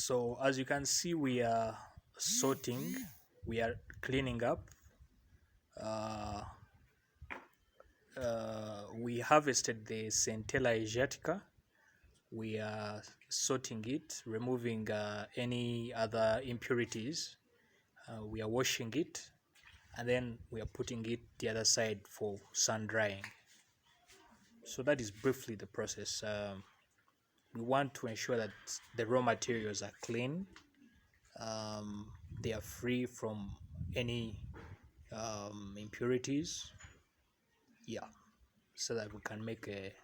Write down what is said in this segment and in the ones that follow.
So as you can see, we are sorting, we are cleaning up. We harvested the Centella asiatica. We are sorting it, removing any other impurities. We are washing it, and then we are putting it the other side for sun drying. So that is briefly the process. We want to ensure that the raw materials are clean, they are free from any impurities, so that we can make a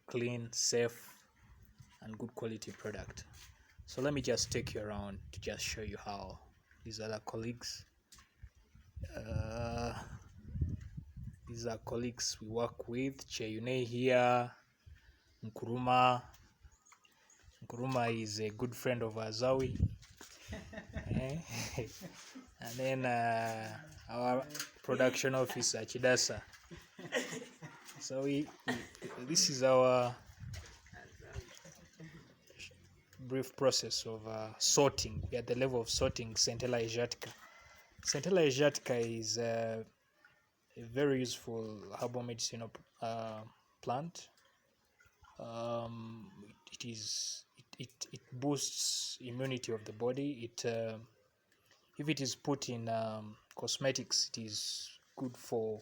clean, safe, and good quality product. So let me just take you around to just show you how these other colleagues we work with. Cheyune here, Nkuruma is a good friend of Azawi. And then our production officer Chidasa. So this is our brief process of sorting. We are at the level of sorting Centella asiatica. Centella asiatica is a very useful herbal medicinal plant. It boosts immunity of the body. If it is put in cosmetics, it is good for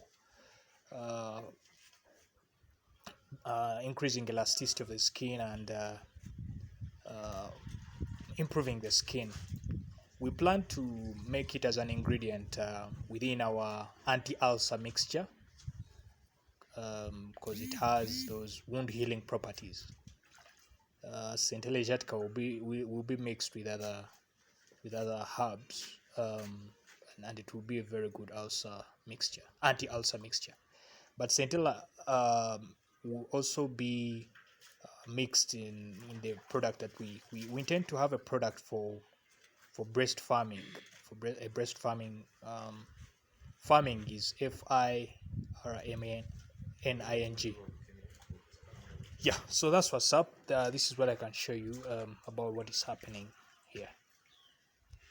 increasing elasticity of the skin and improving the skin. We plan to make it as an ingredient within our anti-ulcer mixture, because it has those wound healing properties. Centella asiatica will be mixed with other herbs, and it will be a very good anti-ulcer mixture. But Centella will also be mixed in the product that we intend to have a product for breast farming. Breast farming, farming is FIRMING. Yeah, so that's what's up. This is what I can show you about what is happening.